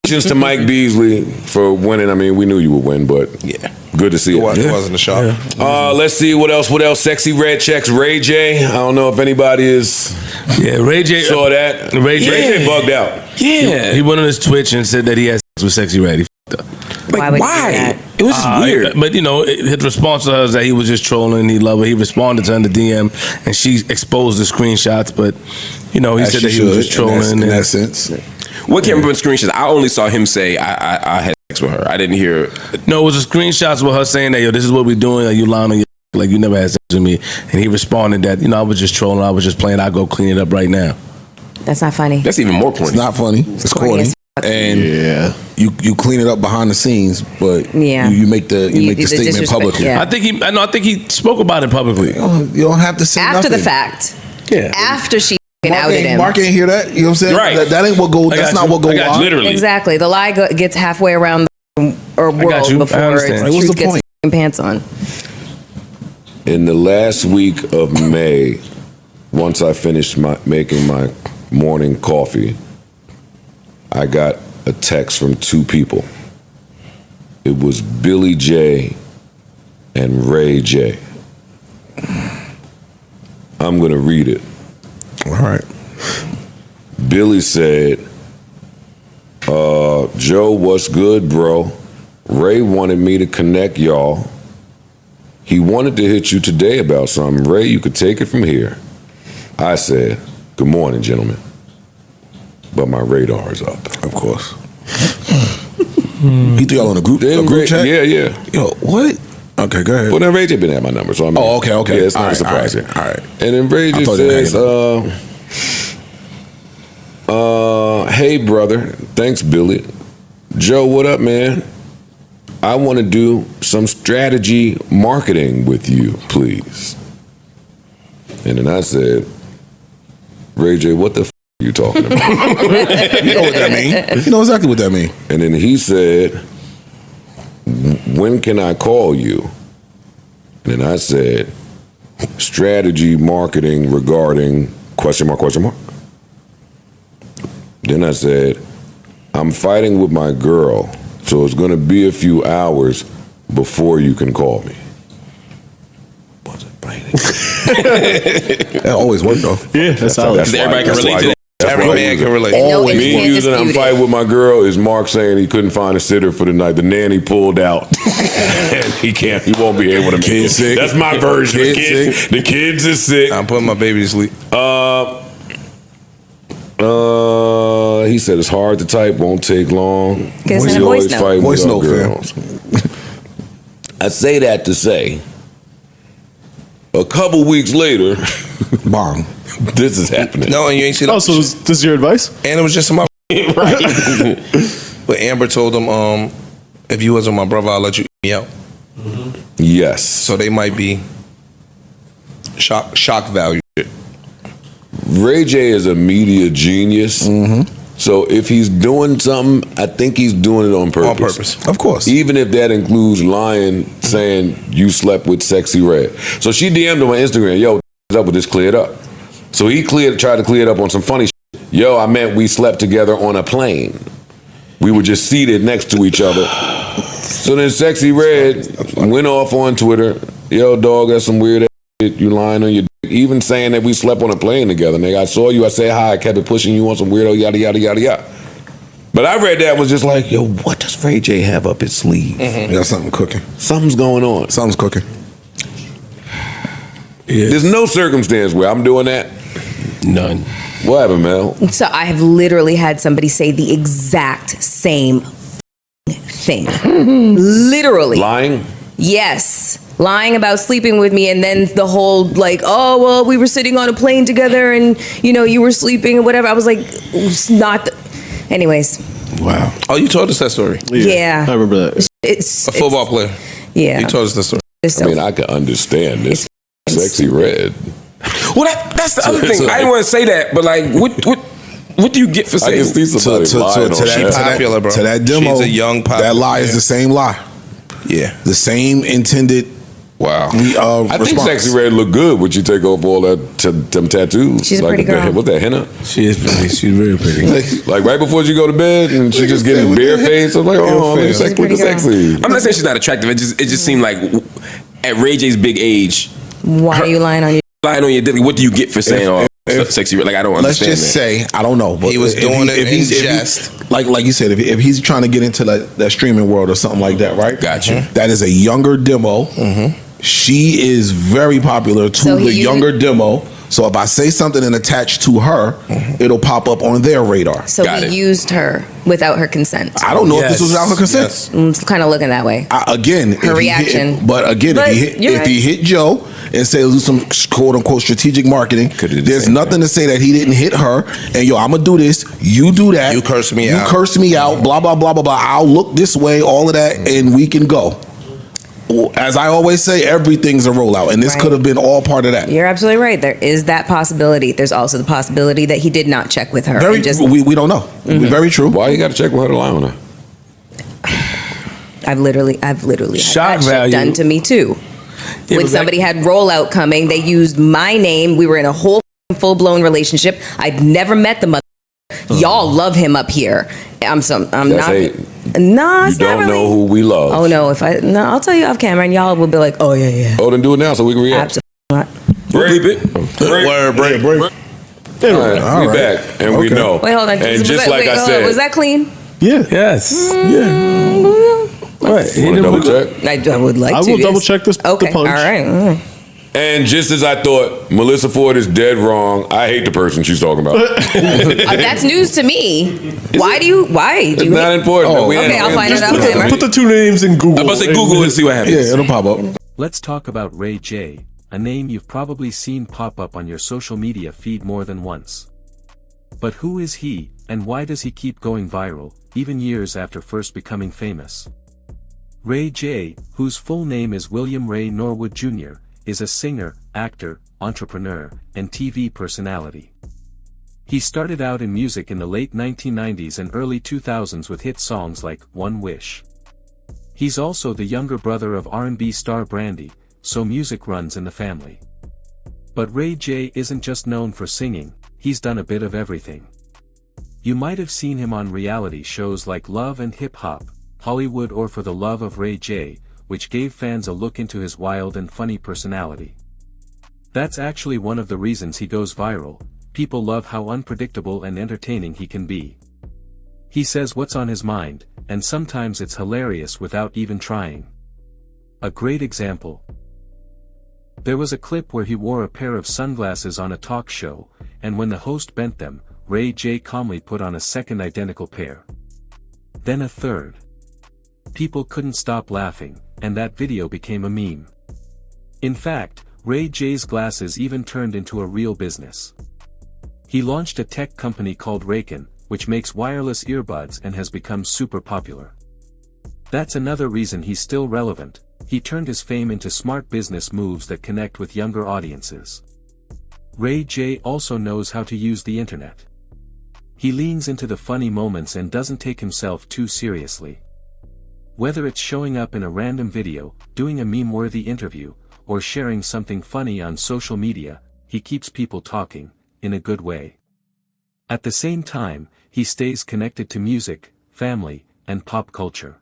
to Mike Beasley for winning. I mean, we knew you would win, but good to see you. It wasn't a shock. Let's see what else. Sexy Red checks Ray J. I don't know if anybody Ray J saw that. Ray J bugged out. Yeah, he went on his Twitch and said that he had sex with Sexy Red. He f***ed up. Why? It was just weird. But his response to her is that he was just trolling. He loved her. He responded to her in the DM, and she exposed the screenshots. But he said that he was just trolling in that sense. What came up in screenshots? I only saw him say I had sex with her. I didn't hear. No, it was the screenshots with her saying that this is what we're doing. Like, you lying on your like you never had sex with me, and he responded that I was just trolling. I was just playing. I'll go clean it up right now. That's not funny. That's even more corny. It's not funny. It's corny. And you clean it up behind the scenes, but you make the statement publicly. Yeah. I think he spoke about it publicly. You don't have to say after nothing. the fact. Yeah. After she outed him. Mark ain't hear that. You know what I'm saying? Right. That ain't what go. That's not what go on. Literally. Exactly. The lie gets halfway around the world before its What's truth the point? gets pants on. In the last week of May, once I finished making my morning coffee, I got a text from two people. It was Billy J and Ray J. I'm going to read it. All right. Billy said, Joe, what's good, bro? Ray wanted me to connect y'all. He wanted to hit you today about something. Ray, you could take it from here. I said, good morning, gentlemen. But my radar is up. Of course. He threw y'all on a group chat? Yeah. Yo, what? Okay, go ahead. Well, then Ray J been at my number, so I mean. Oh, okay. Yeah, it's not a surprise here. All right. And then Ray J says, hey, brother. Thanks, Billy. Joe, what up, man? I want to do some strategy marketing with you, please. And then I said, Ray J, what the f*** are you talking about? You know what that mean. You know exactly what that mean. And then he said, when can I call you? And then I said, strategy marketing regarding ... Then I said, I'm fighting with my girl, so it's going to be a few hours before you can call me. That always worked though. Yeah, that's solid. Everybody can relate to that. Every man can relate. Always. Me using I'm fighting with my girl is Mark saying he couldn't find a sitter for the night. The nanny pulled out. And he won't be able to make it. Sick. That's my version. The kids is sick. I'm putting my baby to sleep. He said it's hard to type, won't take long. Voice note. Voice note, girls. I say that to say, a couple weeks later, bong, this is happening. No, and you ain't see that. Oh, so this is your advice? And it was just my right. But Amber told him, if you wasn't my brother, I'll let you eat me out. Mm-hmm. Yes. So they might be shock value. Ray J is a media genius. Mm-hmm. So if he's doing something, I think he's doing it on purpose. On purpose. Of course. Even if that includes lying, saying you slept with Sexy Red. So she DM'd him on Instagram, yo, what's up with this, clear it up. So he tried to clear it up on some funny shit. Yo, I meant we slept together on a plane. We were just seated next to each other. So then Sexy Red went off on Twitter, yo, dog, that's some weird ass shit, you lying on your dick. Even saying that we slept on a plane together, nigga. I saw you, I said hi, I kept it pushing you on some weirdo, yada, yada, yada, yada. But I read that and was just like, yo, what does Ray J have up his sleeve? Mm-hmm. Got something cooking. Something's going on. Something's cooking. Yes. There's no circumstance where I'm doing that. None. What happened, Mel? So I have literally had somebody say the exact same thing. Literally. Lying? Yes. Lying about sleeping with me, and then the whole like, oh, well, we were sitting on a plane together and, you were sleeping or whatever. I was like, it's not. Anyways. Wow. Oh, you told us that story. Yeah. I remember that. It's a football player. Yeah. You told us that story. So, I mean, I can understand this. Sexy Red. Well, that's the other thing. I didn't want to say that, but like, what do you get for saying? I can see somebody lying on She's popular, bro. To that demo, she's a young popular. that lie is the same lie. Yeah. The same intended Wow. We, I think response. Sexy Red look good when you take off all that them tattoos. She's a pretty girl. What's that, henna? She is pretty. She's very pretty. Like right before you go to bed and she just getting bare face. I'm like, oh, look at pretty Sexy. I'm not saying she's not attractive. It just seemed like at Ray J's big age, Why are you lying on your? lying on your dick. What do you get for saying Sexy Red? Like I don't Let's understand. just say, I don't know. But He was if doing it if in he's- if jest. he- like you said, if he's trying to get into that streaming world or something like that, right? Gotcha. That is a younger demo. She is very popular to So the he- younger demo. So if I say something and attach to her, it'll pop up on their radar. So Got he it. used her without her consent. I don't know if this was Yes. without her consent. Yes. I'm kind of looking that way. Again, if he reaction. But you're if he hit Joe and say do some quote unquote strategic marketing, Could do the there's same nothing to say that he didn't hit her. And yo, I'm gonna do this. You do that. You curse me out. You curse me out. Blah blah blah blah blah. I'll look this way. All of that, and we can go. As I always say, everything's a rollout, and this Right. could have been all part of that. You're absolutely right. There is that possibility. There's also the possibility that he did not check with her. Very, and just, we don't know. Very true. Why you got to check with her to lie on her? I've literally had Shock that shit value. done to me too. Yeah, When but somebody had rollout coming, they used my name. We were in a whole full blown relationship. I'd never met the mother. Y'all love him up here. I'm That's not. hate. No, You it's don't not really. know who we love. Oh no! I'll tell you off camera, and y'all will be like, "Oh yeah." Oh, then do it now so we can react. Absolutely not. We'll keep it. Word, break. All right, All we right. back and we know. Wait, hold on. And Was just that- like wait, I hold on. said, Was that clean? Yeah. Yes. Right. He want to didn't double look- check. I would like I to. will yes. double check this. Okay. The punch. All right. And just as I thought, Melissa Ford is dead wrong. I hate the person she's talking about. That's news to me. Why do you? It's not important. Oh, We okay, ain't- I'll find it just out put later. Put the two names in Google. I'm about to say Google and see what happens. Yeah, it'll pop up. Let's talk about Ray J, a name you've probably seen pop up on your social media feed more than once. But who is he, and why does he keep going viral, even years after first becoming famous? Ray J, whose full name is William Ray Norwood Jr., is a singer, actor, entrepreneur, and TV personality. He started out in music in the late 1990s and early 2000s with hit songs like One Wish. He's also the younger brother of R&B star Brandy, so music runs in the family. But Ray J isn't just known for singing, he's done a bit of everything. You might have seen him on reality shows like Love and Hip Hop, Hollywood or For the Love of Ray J, which gave fans a look into his wild and funny personality. That's actually one of the reasons he goes viral. People love how unpredictable and entertaining he can be. He says what's on his mind, and sometimes it's hilarious without even trying. A great example. There was a clip where he wore a pair of sunglasses on a talk show, and when the host bent them, Ray J calmly put on a second identical pair. Then a third. People couldn't stop laughing, and that video became a meme. In fact, Ray J's glasses even turned into a real business. He launched a tech company called Raycon, which makes wireless earbuds and has become super popular. That's another reason he's still relevant. He turned his fame into smart business moves that connect with younger audiences. Ray J also knows how to use the internet. He leans into the funny moments and doesn't take himself too seriously. Whether it's showing up in a random video, doing a meme-worthy interview, or sharing something funny on social media, he keeps people talking, in a good way. At the same time, he stays connected to music, family, and pop culture.